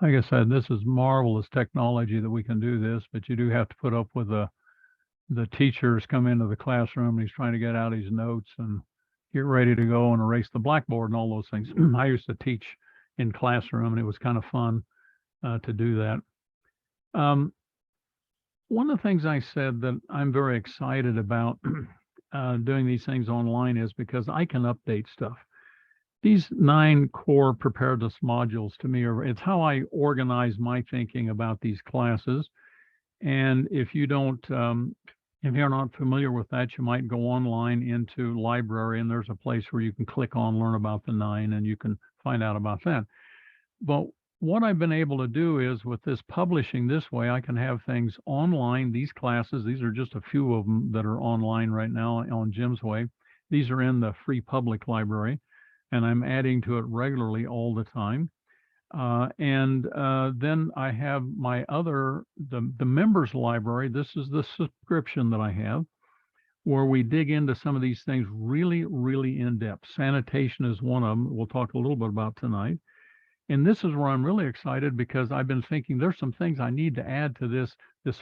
like I said, this is marvelous technology that we can do this, but you do have to put up with the teachers come into the classroom and he's trying to get out his notes and get ready to go and erase the blackboard and all those things. I used to teach in classroom and it was kind of fun to do that. Um, One of the things I said that I'm very excited about doing these things online is because I can update stuff. These 9 core preparedness modules to me it's how I organize my thinking about these classes. And if you're not familiar with that, you might go online into library and there's a place where you can click on learn about the 9 and you can find out about that. But what I've been able to do is with this publishing this way, I can have things online. These classes, these are just a few of them that are online right now on Jim's Way. These are in the free public library, and I'm adding to it regularly all the time. Then I have my the members library. This is the subscription that I have, where we dig into some of these things really, really in depth. Sanitation is one of them. We'll talk a little bit about tonight. And this is where I'm really excited because I've been thinking there's some things I need to add to this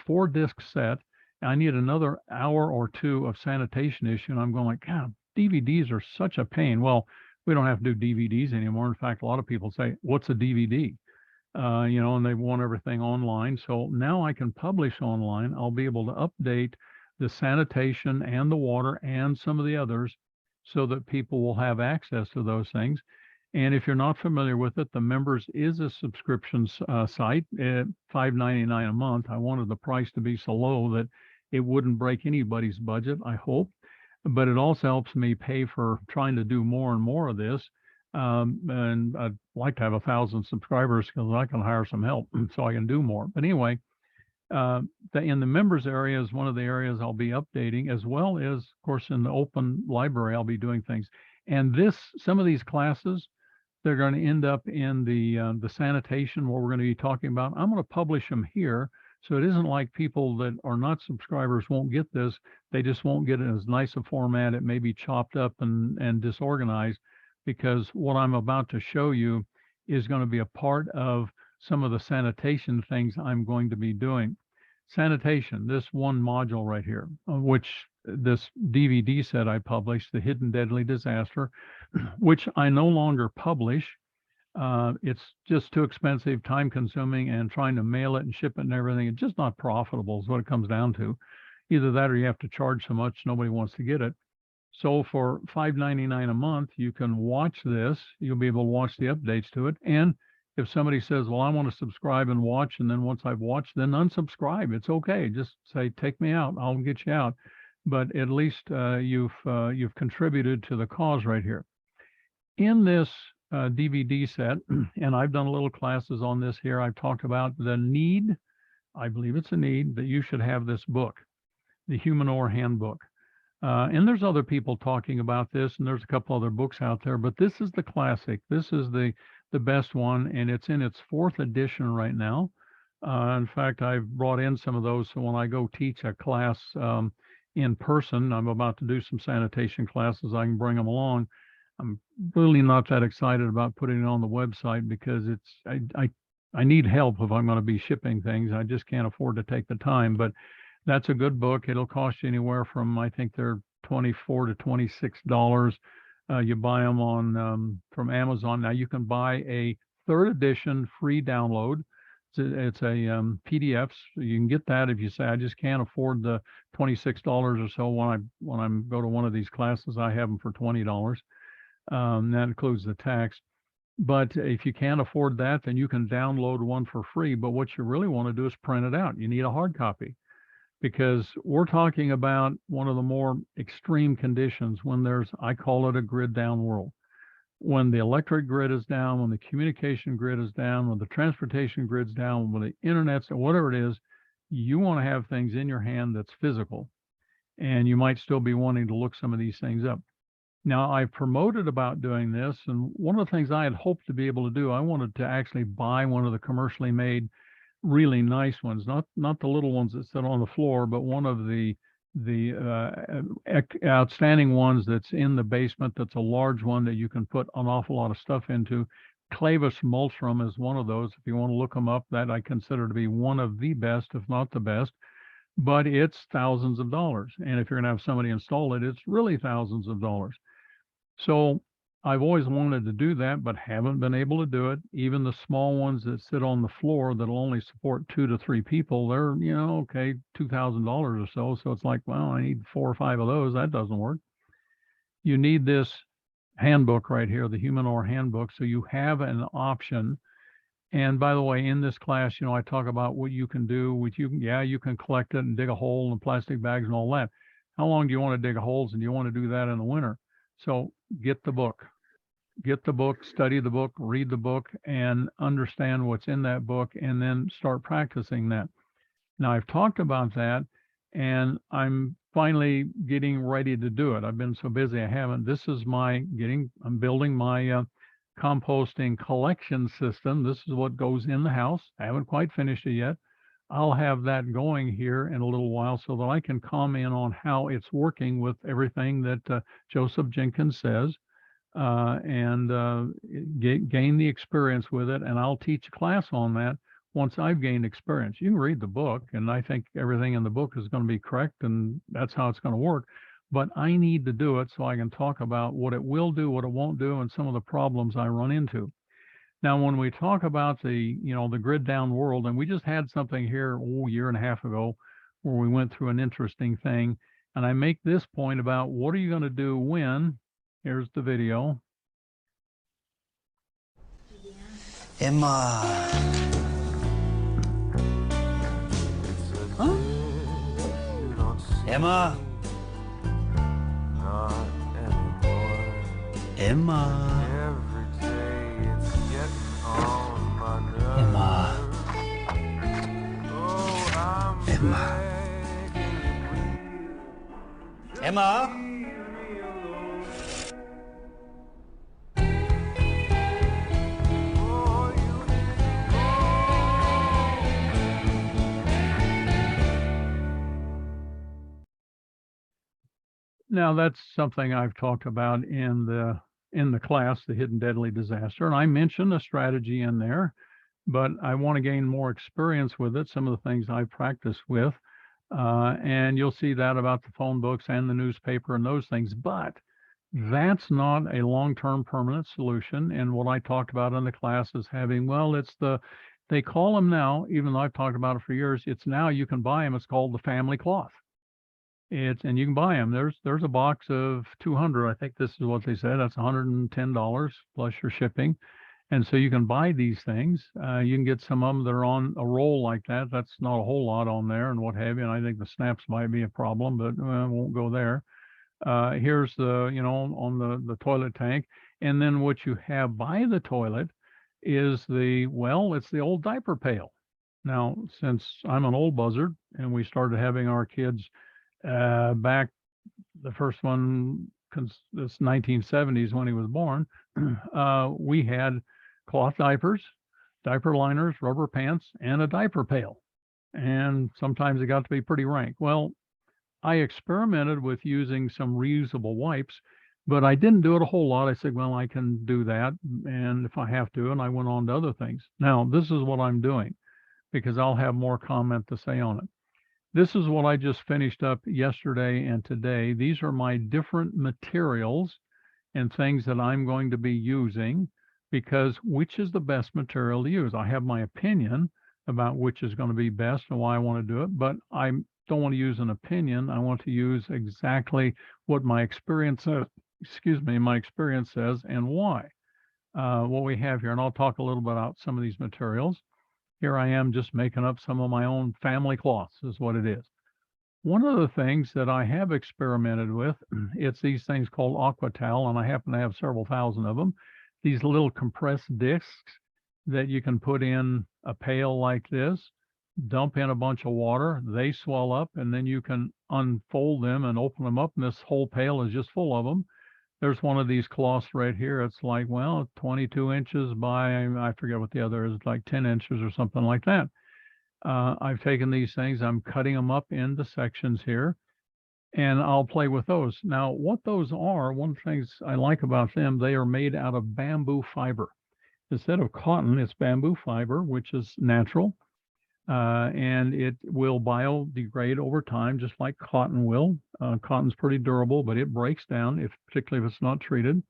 4-disc set. I need another hour or 2 of sanitation issue. And I'm going like, God, DVDs are such a pain. Well, we don't have to do DVDs anymore. In fact, a lot of people say, what's a DVD? And they want everything online. So now I can publish online. I'll be able to update the sanitation and the water and some of the others so that people will have access to those things. And if you're not familiar with it, the members is a subscription site at $5.99 a month. I wanted the price to be so low that it wouldn't break anybody's budget, I hope. But it also helps me pay for trying to do more and more of this. And I'd like to have 1,000 subscribers because I can hire some help so I can do more. But anyway, in the members area is one of the areas I'll be updating, as well as, of course, in the open library, I'll be doing things. And some of these classes, they're going to end up in the sanitation, what we're going to be talking about. I'm going to publish them here, so it isn't like people that are not subscribers won't get this. They just won't get it in as nice a format. It may be chopped up and disorganized, because what I'm about to show you is going to be a part of some of the sanitation things I'm going to be doing. Sanitation, this one module right here, which this DVD set I published, The Hidden Deadly Disaster, which I no longer publish. It's just too expensive, time consuming, and trying to mail it and ship it and everything. It's just not profitable is what it comes down to. Either that or you have to charge so much nobody wants to get it. So for $5.99 a month, you can watch this. You'll be able to watch the updates to it. And if somebody says, well, I want to subscribe and watch, and then once I've watched, then unsubscribe. It's okay. Just say, take me out. I'll get you out. But at least you've contributed to the cause right here. In this DVD set, and I've done little classes on this here, I've talked about the need, I believe it's a need, that you should have this book, the Human Ore Handbook. And there's other people talking about this, and there's a couple other books out there, but this is the classic. This is the best one, and it's in its 4th edition right now. In fact, I've brought in some of those, so when I go teach a class in person, I'm about to do some sanitation classes, I can bring them along. I'm really not that excited about putting it on the website because I need help if I'm going to be shipping things. I just can't afford to take the time, but that's a good book. It'll cost you anywhere from, I think they're $24 to $26. You buy them on from Amazon. Now you can buy a 3rd edition free download. It's a PDF. So you can get that if you say, I just can't afford the $26 or so. When I go to one of these classes, I have them for $20. That includes the tax. But if you can't afford that, then you can download one for free. But what you really want to do is print it out. You need a hard copy, because we're talking about one of the more extreme conditions when I call it a grid down world. When the electric grid is down, when the communication grid is down, when the transportation grid's down, when the internet's, or whatever it is, you want to have things in your hand that's physical. And you might still be wanting to look some of these things up. Now, I promoted about doing this, and one of the things I had hoped to be able to do, I wanted to actually buy one of the commercially made really nice ones, not the little ones that sit on the floor, but one of the outstanding ones that's in the basement. That's a large one that you can put an awful lot of stuff into. Clavis Multrum is one of those. If you want to look them up, that I consider to be one of the best, if not the best, but it's thousands of dollars. And if you're going to have somebody install it, it's really thousands of dollars. So I've always wanted to do that, but haven't been able to do it. Even the small ones that sit on the floor that'll only support 2 to 3 people, they're, okay, $2,000 or so. So it's like, well, I need 4 or 5 of those. That doesn't work. You need this handbook right here, the Human Ore Handbook. So you have an option. And by the way, in this class, I talk about what you can do with you can collect it and dig a hole in plastic bags and all that. How long do you want to dig holes, and do you want to do that in the winter? So get the book, study the book, read the book, and understand what's in that book, and then start practicing that. Now, I've talked about that, and I'm finally getting ready to do it. I've been so busy I haven't. This is I'm building my composting collection system. This is what goes in the house. I haven't quite finished it yet. I'll have that going here in a little while so that I can comment on how it's working with everything that Joseph Jenkins says, and gain the experience with it. And I'll teach a class on that once I've gained experience. You can read the book, and I think everything in the book is going to be correct, and that's how it's going to work. But I need to do it so I can talk about what it will do, what it won't do, and some of the problems I run into. Now, when we talk about the grid down world, and we just had something here a year and a half ago where we went through an interesting thing, and I make this point about what are you going to do when, here's the video. Emma. Huh? Emma. Emma. Every day it's getting on my nerves. Emma. Oh, I'm Emma. Emma. Now, that's something I've talked about in the class, The Hidden Deadly Disaster, and I mentioned a strategy in there, but I want to gain more experience with it, some of the things I practice with, and you'll see that about the phone books and the newspaper and those things, but that's not a long-term permanent solution. And what I talked about in the class is having, they call them now, even though I've talked about it for years, it's now you can buy them. It's called the family cloth. And you can buy them. There's a box of 200. I think this is what they said. That's $110 plus your shipping. And so you can buy these things. You can get some of them that are on a roll like that. That's not a whole lot on there and what have you. And I think the snaps might be a problem, but won't go there. Here's on the toilet tank. And then what you have by the toilet is it's the old diaper pail. Now, since I'm an old buzzard and we started having our kids back, the first one, this 1970s when he was born, we had cloth diapers, diaper liners, rubber pants, and a diaper pail. And sometimes it got to be pretty rank. Well, I experimented with using some reusable wipes, but I didn't do it a whole lot. I said, well, I can do that, and if I have to, and I went on to other things. Now, this is what I'm doing because I'll have more comment to say on it. This is what I just finished up yesterday and today. These are my different materials and things that I'm going to be using, because which is the best material to use? I have my opinion about which is going to be best and why I want to do it, but I don't want to use an opinion. I want to use exactly what my experience says, and why. What we have here, and I'll talk a little bit about some of these materials. Here I am just making up some of my own family cloths is what it is. One of the things that I have experimented with, it's these things called Aquatal, and I happen to have several thousand of them. These little compressed discs that you can put in a pail like this, dump in a bunch of water, they swell up, and then you can unfold them and open them up, and this whole pail is just full of them. There's one of these cloths right here. It's like, 22 inches by, I forget what the other is, like 10 inches or something like that. I've taken these things, I'm cutting them up into sections here, and I'll play with those. Now, what those are, one of the things I like about them, they are made out of bamboo fiber. Instead of cotton, it's bamboo fiber, which is natural, and it will biodegrade over time, just like cotton will. Cotton's pretty durable, but it breaks down, particularly if it's not treated.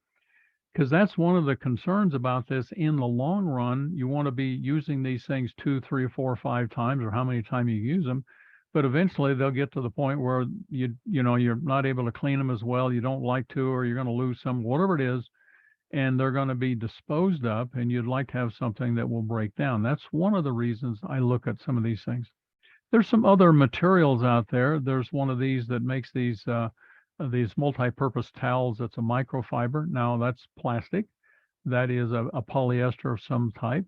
Because that's one of the concerns about this. In the long run, you want to be using these things 2, 3, 4, 5 times, or how many times you use them. But eventually, they'll get to the point where you're not able to clean them as well. You don't like to, or you're going to lose some, whatever it is, and they're going to be disposed of. And you'd like to have something that will break down. That's one of the reasons I look at some of these things. There's some other materials out there. There's one of these that makes these multi-purpose towels. That's a microfiber. Now that's plastic. That is a polyester of some type.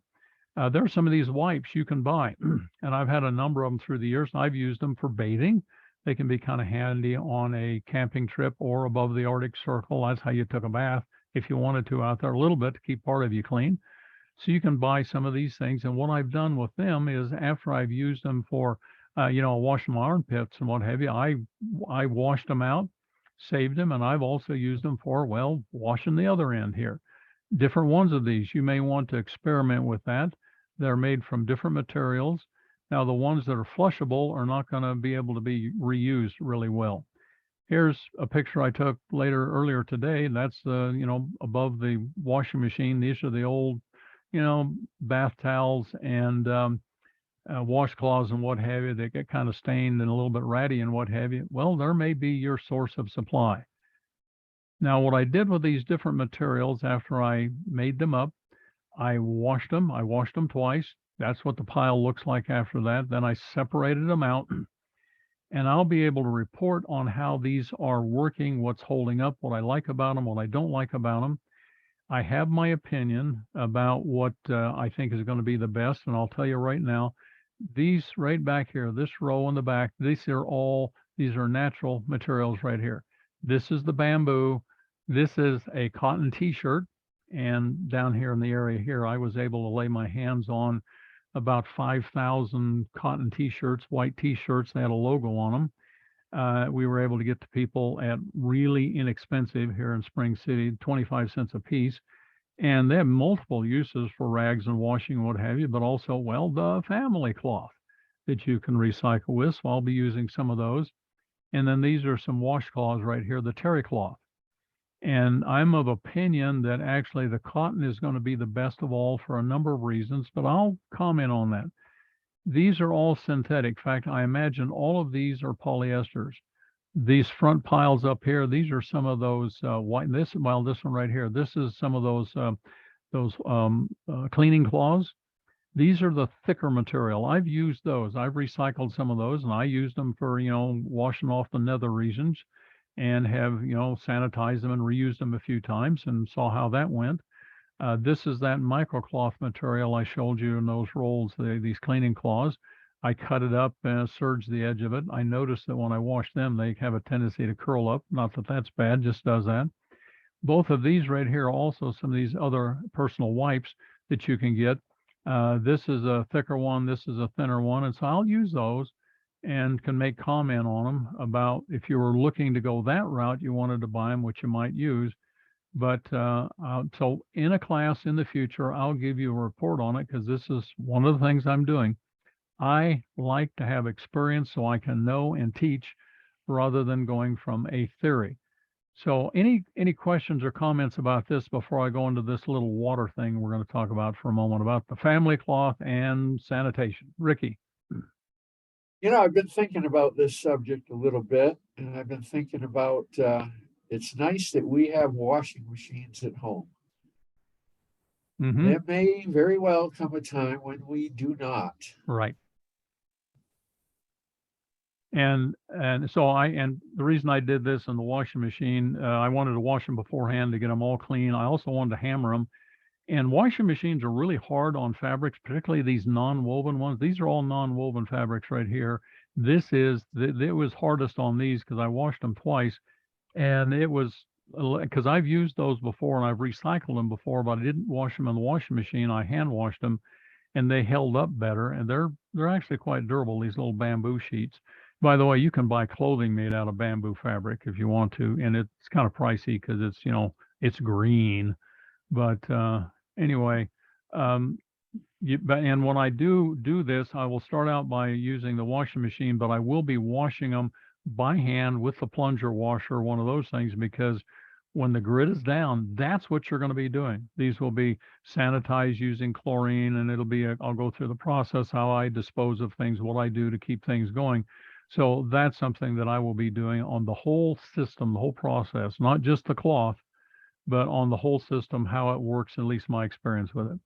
There are some of these wipes you can buy, and I've had a number of them through the years. I've used them for bathing. They can be kind of handy on a camping trip or above the Arctic Circle. That's how you took a bath if you wanted to out there a little bit to keep part of you clean. So you can buy some of these things. And what I've done with them is after I've used them for, washing my armpits and what have you, I washed them out, saved them, and I've also used them for, well, washing the other end here. Different ones of these. You may want to experiment with that. They're made from different materials. Now, the ones that are flushable are not going to be able to be reused really well. Here's a picture I took earlier today. That's above the washing machine. These are the old, bath towels and washcloths and what have you. They get kind of stained and a little bit ratty and what have you. Well, there may be your source of supply. Now, what I did with these different materials after I made them up, I washed them. I washed them twice. That's what the pile looks like after that. Then I separated them out, and I'll be able to report on how these are working, what's holding up, what I like about them, what I don't like about them. I have my opinion about what I think is going to be the best, and I'll tell you right now, these right back here, this row in the back, these are natural materials right here. This is the bamboo. This is a cotton t-shirt. And down here in the area here, I was able to lay my hands on about 5,000 cotton t-shirts, white t-shirts. They had a logo on them. We were able to get to people at really inexpensive here in Spring City, 25 cents a piece. And they have multiple uses for rags and washing and what have you, but also, well, the family cloth that you can recycle with. So I'll be using some of those. And then these are some washcloths right here, the terry cloth. And I'm of opinion that actually the cotton is going to be the best of all for a number of reasons, but I'll comment on that. These are all synthetic. In fact, I imagine all of these are polyesters. These front piles up here, these are some of those white. This one right here, this is some of those cleaning cloths. These are the thicker material. I've used those. I've recycled some of those, and I used them for, washing off the nether regions and have, sanitized them and reused them a few times and saw how that went. This is that microcloth material I showed you in those rolls, these cleaning cloths. I cut it up and serged the edge of it. I noticed that when I wash them, they have a tendency to curl up. Not that that's bad, just does that. Both of these right here, also some of these other personal wipes that you can get. This is a thicker one. This is a thinner one. And so I'll use those and can make comment on them about if you were looking to go that route, you wanted to buy them, which you might use. But so in a class in the future, I'll give you a report on it because this is one of the things I'm doing. I like to have experience so I can know and teach rather than going from a theory. So any questions or comments about this before I go into this little water thing we're going to talk about for a moment about the family cloth and sanitation? Ricky. I've been thinking about this subject a little bit, and I've been thinking about it's nice that we have washing machines at home. Mm-hmm. There may very well come a time when we do not. Right. And so the reason I did this in the washing machine, I wanted to wash them beforehand to get them all clean. I also wanted to hammer them. And washing machines are really hard on fabrics, particularly these non-woven ones. These are all non-woven fabrics right here. It was hardest on these because I washed them twice. And it was because I've used those before and I've recycled them before, but I didn't wash them in the washing machine. I hand washed them and they held up better. And they're actually quite durable, these little bamboo sheets. By the way, you can buy clothing made out of bamboo fabric if you want to, and it's kind of pricey because it's green. But anyway, Um, and when I do this, I will start out by using the washing machine, but I will be washing them by hand with the plunger washer, one of those things, because when the grit is down, that's what you're going to be doing. These will be sanitized using chlorine, and I'll go through the process, how I dispose of things, what I do to keep things going. So that's something that I will be doing on the whole system, the whole process, not just the cloth, but on the whole system, how it works, at least my experience with it.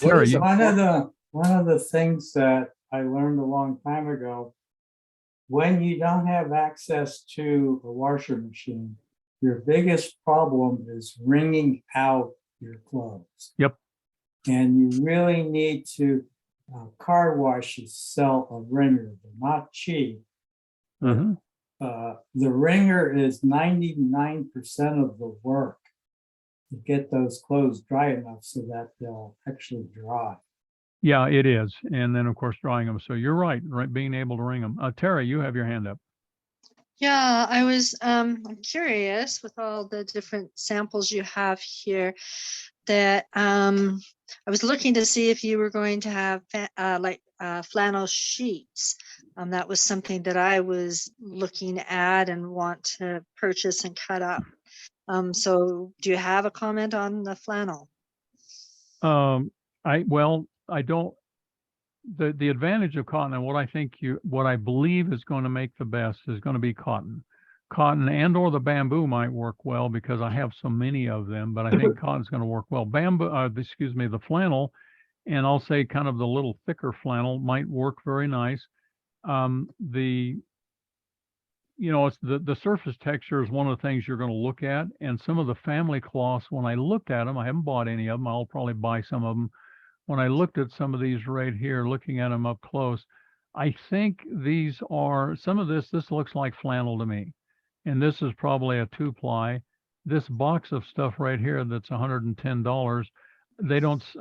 What Terry, is you, One of the things that I learned a long time ago, when you don't have access to a washer machine, your biggest problem is wringing out your clothes. Yep. And you really need to, car washes sell a wringer, they're not cheap. mhm. The wringer is 99% of the work to get those clothes dry enough so that they'll actually dry. Yeah, it is. And then, of course, drying them. So you're right, being able to wring them. Terry, you have your hand up. Yeah, I'm curious with all the different samples you have here that I was looking to see if you were going to have flannel sheets. That was something that I was looking at and want to purchase and cut up. So do you have a comment on the flannel? I don't, the advantage of cotton and what I believe is going to make the best is going to be cotton. Cotton and or the bamboo might work well because I have so many of them, but I think cotton's going to work well. The flannel, and I'll say kind of the little thicker flannel might work very nice. It's the surface texture is one of the things you're going to look at, and some of the family cloths, when I looked at them, I haven't bought any of them. I'll probably buy some of them. When I looked at some of these right here, looking at them up close, I think some of this looks like flannel to me. And this is probably a 2-ply. This box of stuff right here that's $110.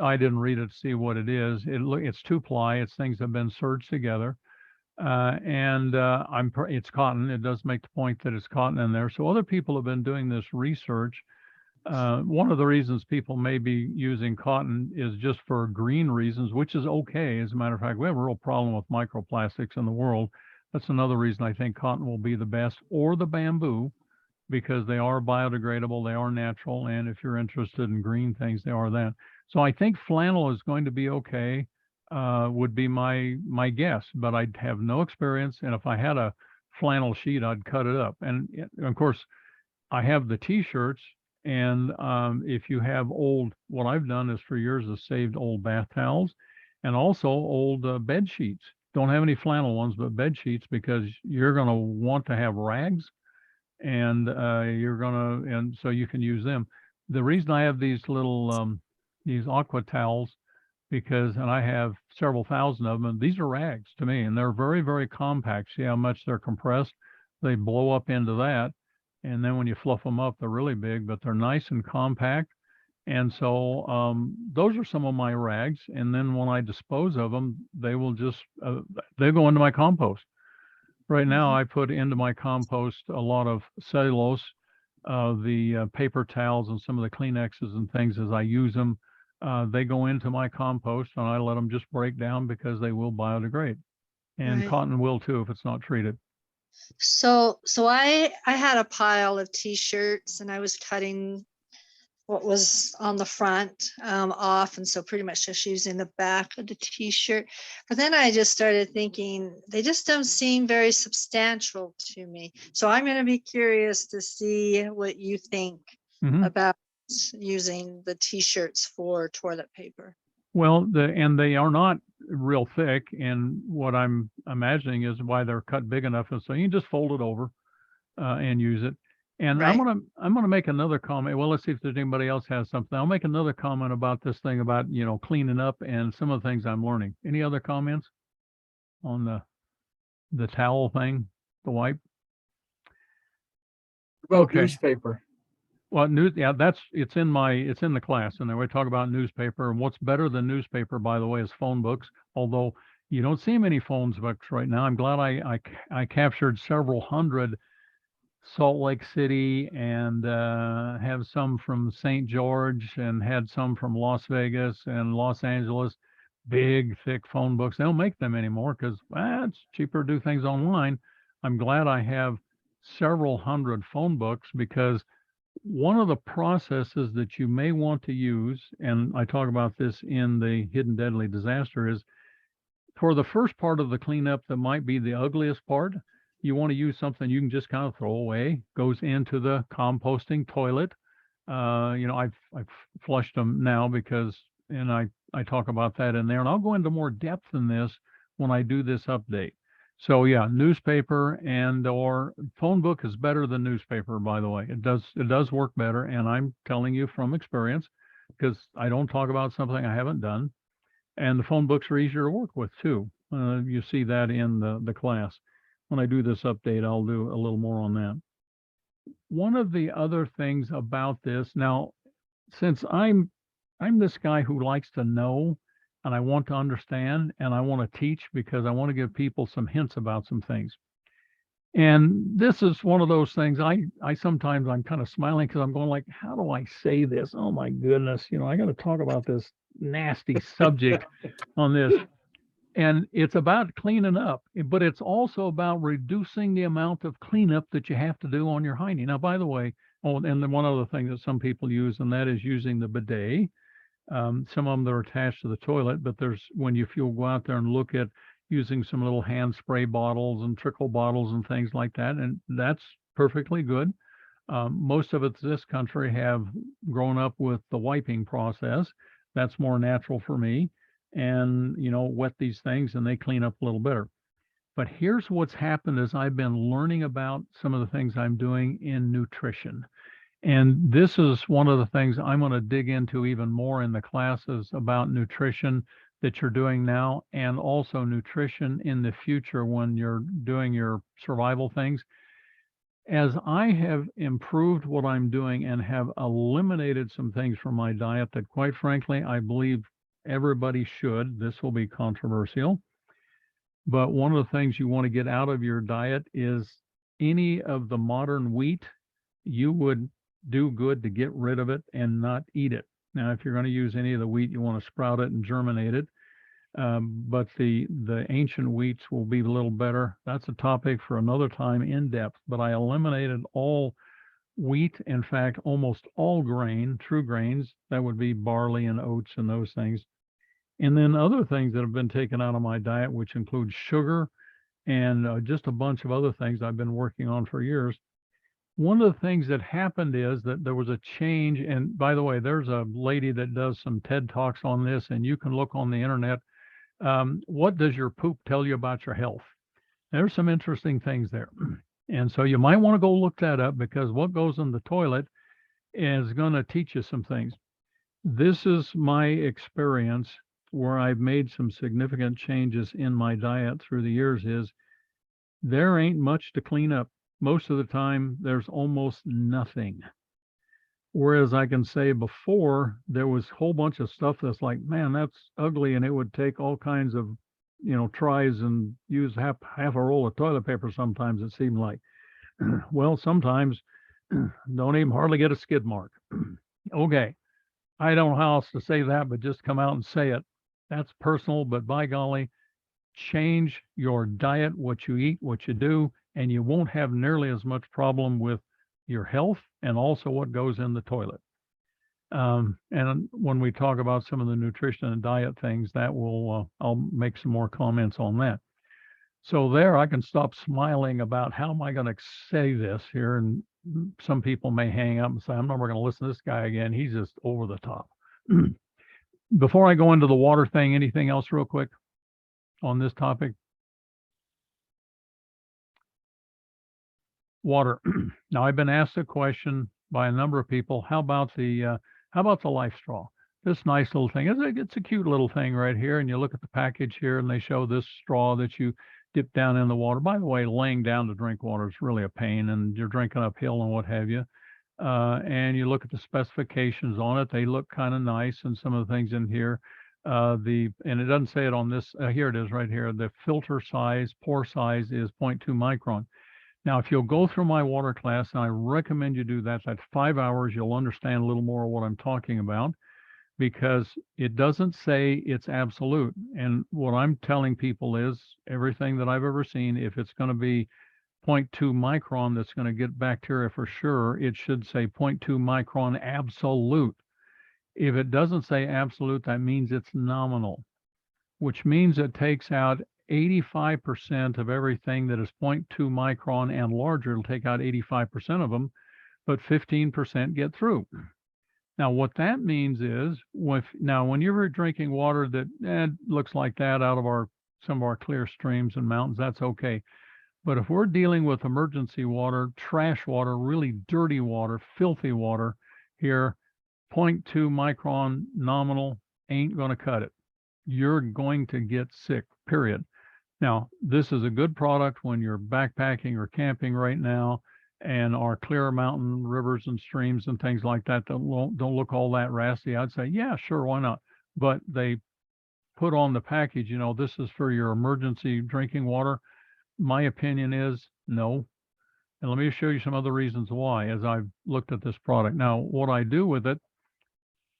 I didn't read it to see what it is. It's 2-ply. It's things that have been serged together. It's cotton. It does make the point that it's cotton in there. So other people have been doing this research. One of the reasons people may be using cotton is just for green reasons, which is okay. As a matter of fact, we have a real problem with microplastics in the world. That's another reason I think cotton will be the best, or the bamboo, because they are biodegradable, they are natural, and if you're interested in green things, they are that. So I think flannel is going to be okay, would be my guess, but I'd have no experience, and if I had a flannel sheet, I'd cut it up. And of course, I have the t-shirts, and if you have what I've done is for years is saved old bath towels and also old bed sheets. Don't have any flannel ones, but bed sheets, because you're going to want to have rags, and and so you can use them. The reason I have these little these aqua towels, and I have several thousand of them, and these are rags to me, and they're very, very compact. See how much they're compressed? They blow up into that. And then when you fluff them up, they're really big, but they're nice and compact. And so those are some of my rags. And then when I dispose of them, they will they go into my compost. Right now, I put into my compost a lot of cellulose, the paper towels, and some of the Kleenexes and things as I use them. They go into my compost, and I let them just break down because they will biodegrade. And Right. cotton will too if it's not treated. So I had a pile of t-shirts, and I was cutting what was on the front off, and so pretty much just using the back of the t-shirt. But then I just started thinking they just don't seem very substantial to me. So I'm going to be curious to see what you think about using the t-shirts for toilet paper. Well, and they are not real thick, and what I'm imagining is why they're cut big enough, and so you can just fold it over and use it. And Right. I'm gonna make another comment. Well, let's see if there's anybody else has something. I'll make another comment about this thing about cleaning up and some of the things I'm learning. Any other comments on the towel thing, the wipe? About Okay. newspaper. Well, it's in the class, and then we talk about newspaper. And what's better than newspaper, by the way, is phone books. Although you don't see many phone books right now. I'm glad I captured several hundred Salt Lake City and have some from St. George and had some from Las Vegas and Los Angeles. Big, thick phone books. They don't make them anymore because it's cheaper to do things online. I'm glad I have several hundred phone books because one of the processes that you may want to use, and I talk about this in the Hidden Deadly Disaster, is for the first part of the cleanup that might be the ugliest part, you want to use something you can just kind of throw away, goes into the composting toilet. I've flushed them now because, and I talk about that in there, and I'll go into more depth in this when I do this update. So yeah, newspaper and or phone book is better than newspaper, by the way. It does work better, and I'm telling you from experience because I don't talk about something I haven't done. And the phone books are easier to work with too. You see that in the class. When I do this update, I'll do a little more on that. One of the other things about this now, since I'm this guy who likes to know and I want to understand and I want to teach because I want to give people some hints about some things. And this is one of those things I sometimes I'm kind of smiling because I'm going like, how do I say this? Oh my goodness, I got to talk about this nasty subject on this. And it's about cleaning up, but it's also about reducing the amount of cleanup that you have to do on your hygiene. Now, by the way, and then one other thing that some people use, and that is using the bidet. Some of them that are attached to the toilet, but if you'll go out there and look at using some little hand spray bottles and trickle bottles and things like that, and that's perfectly good. Most of us this country have grown up with the wiping process. That's more natural for me. And, wet these things and they clean up a little better. But here's what's happened as I've been learning about some of the things I'm doing in nutrition. And this is one of the things I'm going to dig into even more in the classes about nutrition that you're doing now, and also nutrition in the future when you're doing your survival things. As I have improved what I'm doing and have eliminated some things from my diet that, quite frankly, I believe everybody should. This will be controversial. But one of the things you want to get out of your diet is any of the modern wheat. You would do good to get rid of it and not eat it. Now, if you're going to use any of the wheat, you want to sprout it and germinate it. But the ancient wheats will be a little better. That's a topic for another time in depth. But I eliminated all wheat, in fact, almost all grain, true grains. That would be barley and oats and those things. And then other things that have been taken out of my diet, which include sugar and just a bunch of other things I've been working on for years. One of the things that happened is that there was a change. And by the way, there's a lady that does some TED Talks on this, and you can look on the internet. What does your poop tell you about your health? There's some interesting things there. And so you might want to go look that up because what goes in the toilet is going to teach you some things. This is my experience where I've made some significant changes in my diet through the years is there ain't much to clean up. Most of the time, there's almost nothing. Whereas I can say before, there was a whole bunch of stuff that's like, man, that's ugly. And it would take all kinds of, tries and use half a roll of toilet paper sometimes, it seemed like. Well, sometimes don't even hardly get a skid mark. Okay. I don't know how else to say that, but just come out and say it. That's personal, but by golly, change your diet, what you eat, what you do, and you won't have nearly as much problem with your health and also what goes in the toilet. And when we talk about some of the nutrition and diet things, that will, I'll make some more comments on that. So there, I can stop smiling about how am I going to say this here, and some people may hang up and say, I'm never going to listen to this guy again. He's just over the top. Before I go into the water thing, anything else real quick on this topic? Water. Now, I've been asked a question by a number of people. How about the LifeStraw? This nice little thing. It's a cute little thing right here. And you look at the package here, and they show this straw that you dip down in the water. By the way, laying down to drink water is really a pain, and you're drinking uphill and what have you. And you look at the specifications on it. They look kind of nice, and some of the things in here. And it doesn't say it on this. Here it is right here. The filter size, pore size is 0.2 micron. Now, if you'll go through my water class, and I recommend you do that, that's 5 hours, you'll understand a little more of what I'm talking about, because it doesn't say it's absolute. And what I'm telling people is everything that I've ever seen, if it's going to be 0.2 micron that's going to get bacteria for sure, it should say 0.2 micron absolute. If it doesn't say absolute, that means it's nominal, which means it takes out 85% of everything that is 0.2 micron and larger. It'll take out 85% of them, but 15% get through. Now, what that means is, when you're drinking water that looks like that out of some of our clear streams and mountains, that's okay. But if we're dealing with emergency water, trash water, really dirty water, filthy water here, 0.2 micron nominal ain't going to cut it. You're going to get sick, period. Now, this is a good product when you're backpacking or camping right now, and our clear mountain rivers and streams and things like that don't look all that nasty. I'd say, yeah, sure, why not? But they put on the package, this is for your emergency drinking water. My opinion is no. And let me show you some other reasons why as I've looked at this product. Now, what I do with it,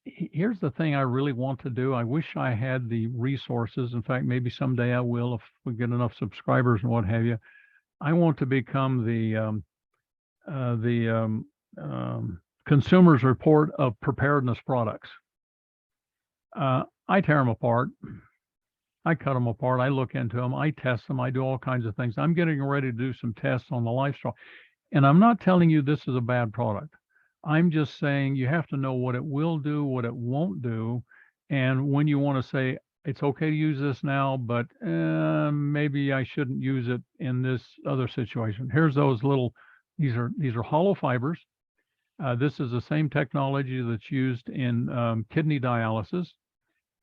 here's the thing I really want to do. I wish I had the resources. In fact, maybe someday I will if we get enough subscribers and what have you. I want to become the Consumer's Report of preparedness products. I tear them apart. I cut them apart. I look into them. I test them. I do all kinds of things. I'm getting ready to do some tests on the LifeStraw. And I'm not telling you this is a bad product. I'm just saying you have to know what it will do, what it won't do. And when you want to say, it's okay to use this now, but maybe I shouldn't use it in this other situation. Here's those these are hollow fibers. This is the same technology that's used in kidney dialysis.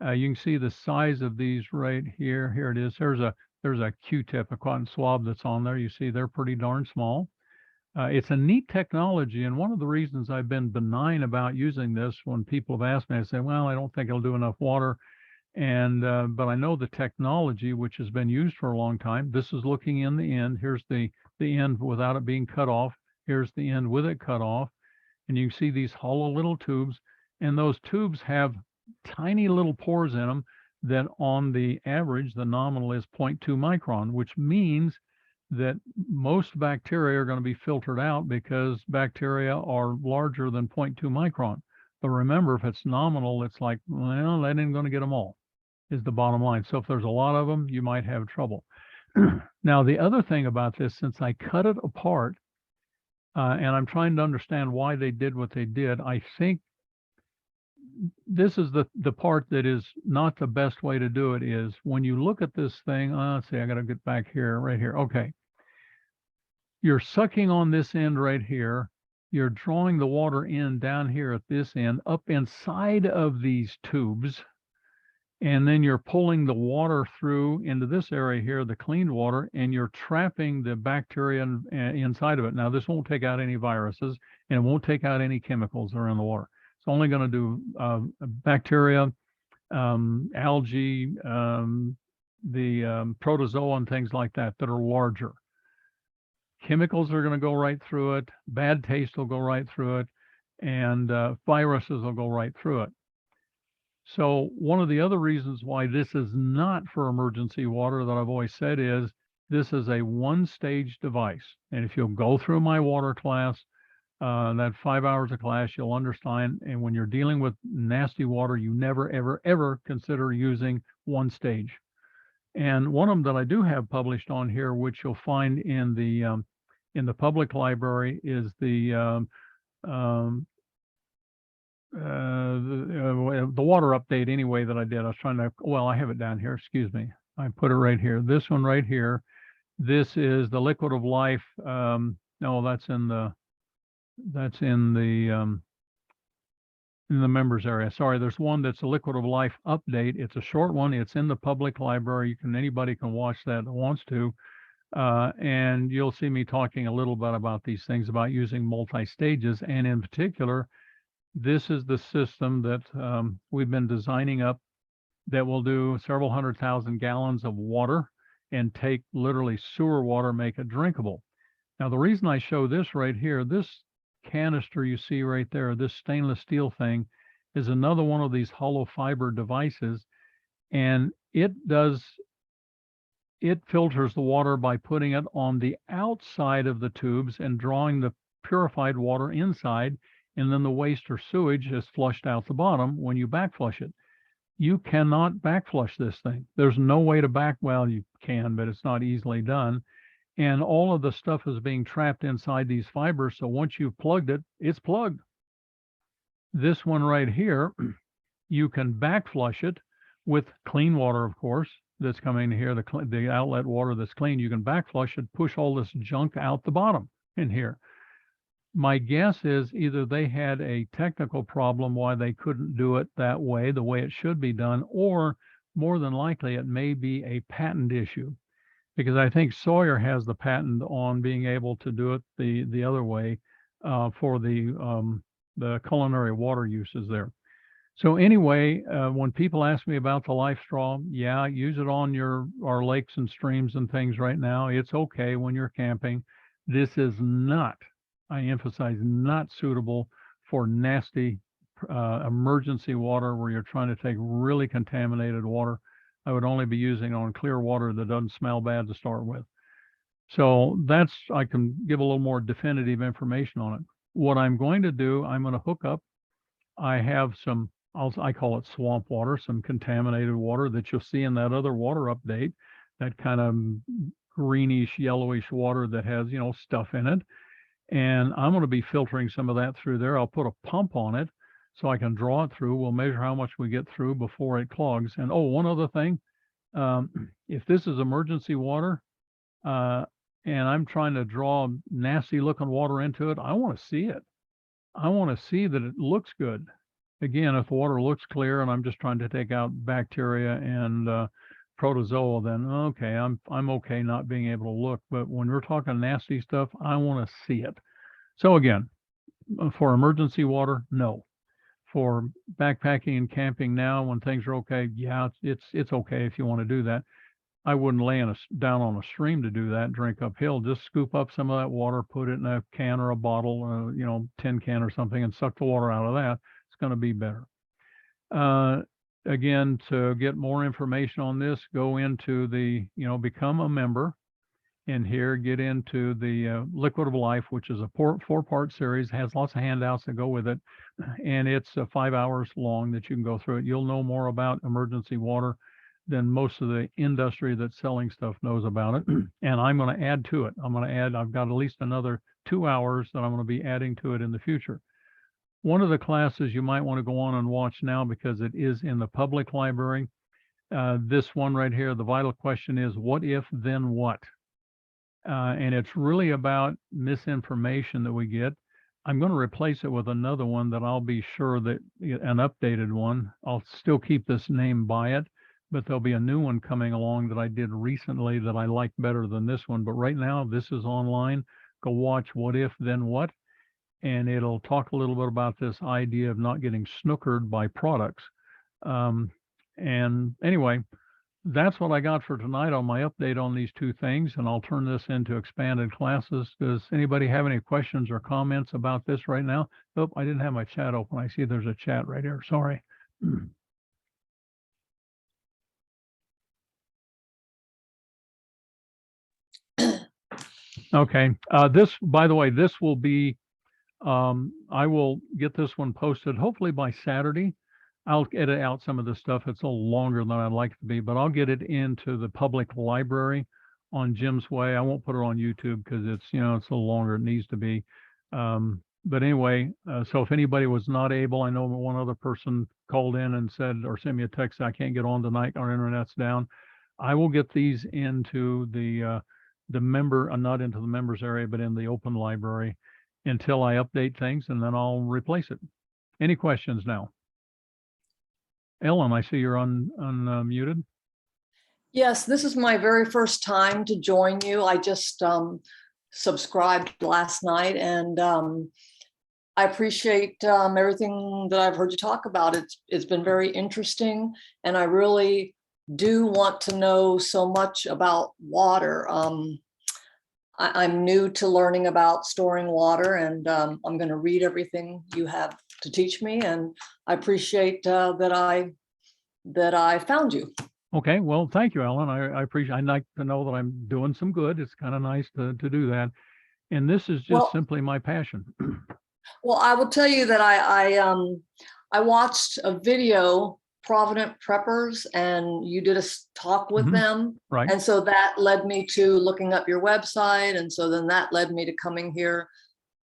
You can see the size of these right here. Here it is. There's a Q-tip, a cotton swab that's on there. You see they're pretty darn small. It's a neat technology, and one of the reasons I've been benign about using this, when people have asked me, I say, well, I don't think it'll do enough water. And but I know the technology, which has been used for a long time. This is looking in the end. Here's the end without it being cut off. Here's the end with it cut off. And you can see these hollow little tubes, and those tubes have tiny little pores in them that on the average, the nominal is 0.2 micron, which means that most bacteria are going to be filtered out because bacteria are larger than 0.2 micron. But remember, if it's nominal, it's like, well, that ain't going to get them all, is the bottom line. So if there's a lot of them, you might have trouble. Now, the other thing about this, since I cut it apart, and I'm trying to understand why they did what they did, I think this is the part that is not the best way to do it. Is when you look at this thing, let's see, I got to get back here, right here. Okay. You're sucking on this end right here. You're drawing the water in down here at this end, up inside of these tubes. And then you're pulling the water through into this area here, the cleaned water, and you're trapping the bacteria inside of it. Now, this won't take out any viruses, and it won't take out any chemicals that are in the water. It's only going to do bacteria, algae, the protozoa and things like that are larger. Chemicals are going to go right through it. Bad taste will go right through it. And viruses will go right through it. So one of the other reasons why this is not for emergency water that I've always said is this is a one-stage device. And if you'll go through my water class, that 5 hours of class, you'll understand. And when you're dealing with nasty water, you never, ever, ever consider using one stage. And one of them that I do have published on here, which you'll find in the public library, is the water update anyway that I did. I was trying to, well, I have it down here. Excuse me. I put it right here. This one right here. This is the Liquid of Life. No, that's in the members area. Sorry, there's one that's a Liquid of Life update. It's a short one. It's in the public library. Anybody can watch that wants to. And you'll see me talking a little bit about these things, about using multi-stages. And in particular, this is the system that we've been designing up that will do several 100,000 gallons of water and take literally sewer water, make it drinkable. Now, the reason I show this right here, this canister you see right there, this stainless steel thing, is another one of these hollow fiber devices, and it filters the water by putting it on the outside of the tubes and drawing the purified water inside, and then the waste or sewage is flushed out the bottom when you back flush it. You cannot back flush this thing. There's no way to well, you can, but it's not easily done. And all of the stuff is being trapped inside these fibers. So once you've plugged it, it's plugged. This one right here, you can back flush it with clean water, of course, that's coming here, the outlet water that's clean. You can back flush it, push all this junk out the bottom in here. My guess is either they had a technical problem why they couldn't do it that way, the way it should be done, or more than likely it may be a patent issue, because I think Sawyer has the patent on being able to do it the other way for the culinary water uses there. So anyway, when people ask me about the LifeStraw, yeah, use it on our lakes and streams and things right now. It's okay when you're camping. This is not, I emphasize, not suitable for nasty emergency water where you're trying to take really contaminated water. I would only be using on clear water that doesn't smell bad to start with. So I can give a little more definitive information on it. What I'm going to do, I'm going to hook up. I have some, I call it swamp water, some contaminated water that you'll see in that other water update, that kind of greenish, yellowish water that has, stuff in it. And I'm going to be filtering some of that through there. I'll put a pump on it so I can draw it through. We'll measure how much we get through before it clogs. And one other thing, if this is emergency water, and I'm trying to draw nasty looking water into it, I want to see it. I want to see that it looks good. Again, if the water looks clear and I'm just trying to take out bacteria and protozoa, then okay, I'm okay not being able to look. But when we're talking nasty stuff, I want to see it. So again, for emergency water, no. For backpacking and camping now, when things are okay, yeah, it's okay if you want to do that. I wouldn't lay down on a stream to do that, drink uphill. Just scoop up some of that water, put it in a can or a bottle, tin can or something, and suck the water out of that. It's going to be better. Again, to get more information on this, go into become a member. And here, get into the Liquid of Life, which is a 4-part series, has lots of handouts that go with it. And it's 5 hours long that you can go through it. You'll know more about emergency water than most of the industry that's selling stuff knows about it. And I'm going to add to it. I've got at least another 2 hours that I'm going to be adding to it in the future. One of the classes you might want to go on and watch now, because it is in the public library. This one right here, the vital question is, what if, then what? And it's really about misinformation that we get. I'm going to replace it with another one that I'll be sure that an updated one. I'll still keep this name by it, but there'll be a new one coming along that I did recently that I like better than this one. But right now, this is online. Go watch What If, Then What? And it'll talk a little bit about this idea of not getting snookered by products. And anyway, that's what I got for tonight on my update on these two things, and I'll turn this into expanded classes. Does anybody have any questions or comments about this right now? Oh, I didn't have my chat open. I see there's a chat right here. Sorry. Okay. This, by the way, this will be, I will get this one posted hopefully by Saturday. I'll edit out some of the stuff. It's a little longer than I'd like it to be, but I'll get it into the public library on Jim's Way. I won't put it on YouTube because it's, it's a little longer. It needs to be. But anyway, so if anybody was not able, I know one other person called in and said, or sent me a text, I can't get on tonight, our internet's down. I will get these into the member, not into the members area, but in the open library until I update things, and then I'll replace it. Any questions now? Ellen, I see you're unmuted. Yes, this is my very first time to join you. I just subscribed last night, and I appreciate everything that I've heard you talk about. It's been very interesting, and I really do want to know so much about water. I'm new to learning about storing water, and I'm going to read everything you have to teach me. And I appreciate that I found you. Okay, well, thank you, Ellen. I appreciate. I like to know that I'm doing some good. It's kind of nice to do that. And this is just Well- simply my passion. Well, I will tell you that I watched a video, Provident Preppers, and you did a talk with Mhm. them. Right. And so that led me to looking up your website. And so then that led me to coming here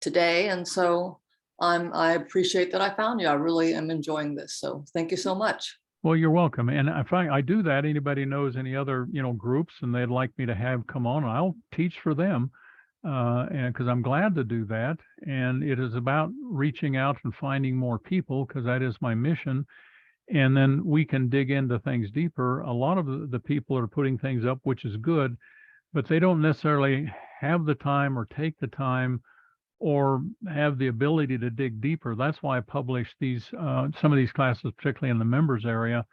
today. And so I appreciate that I found you. I really am enjoying this. So thank you so much. Well, you're welcome. And if I do that, anybody knows any other, groups and they'd like me to have come on, I'll teach for them. And because I'm glad to do that. And it is about reaching out and finding more people, because that is my mission. And then we can dig into things deeper. A lot of the people are putting things up, which is good, but they don't necessarily have the time or take the time or have the ability to dig deeper. That's why I publish these, some of these classes, particularly in the members area,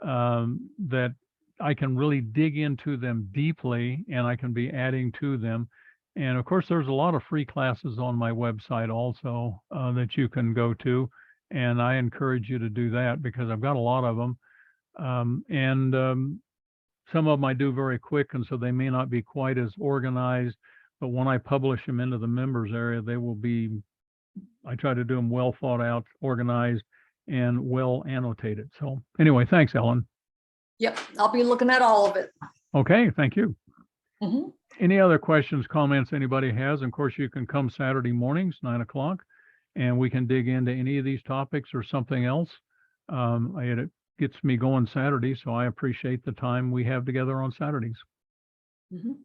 that I can really dig into them deeply and I can be adding to them. And of course, there's a lot of free classes on my website also that you can go to. And I encourage you to do that because I've got a lot of them. Some of them I do very quick, and so they may not be quite as organized. But when I publish them into the members area, they will be, I try to do them well thought out, organized, and well annotated. So anyway, thanks, Ellen. Yep, I'll be looking at all of it. Okay, thank you. Mhm. Any other questions, comments anybody has? Of course, you can come Saturday mornings, 9 o'clock, and we can dig into any of these topics or something else. It gets me going Saturday, so I appreciate the time we have together on Saturdays. Mhm.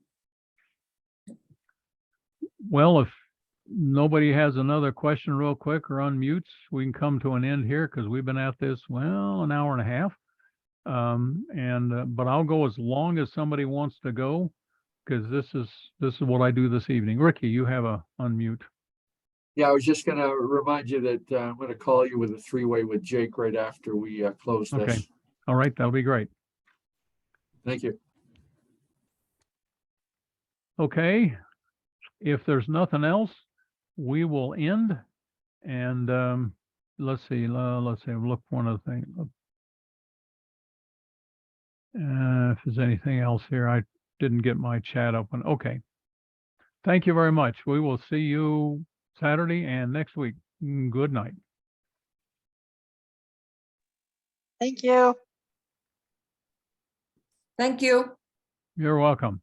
Well, if nobody has another question real quick or unmutes, we can come to an end here because we've been at this, well, an hour and a half. But I'll go as long as somebody wants to go, because this is what I do this evening. Ricky, you have a unmute. Yeah, I was just gonna remind you that I'm gonna call you with a three-way with Jake right after we close Okay. this. All right, that'll be great. Thank you. Okay, if there's nothing else, we will end. And let's see, look one other thing. If there's anything else here, I didn't get my chat open. Okay. Thank you very much. We will see you Saturday and next week. Good night. Thank you. Thank you. You're welcome.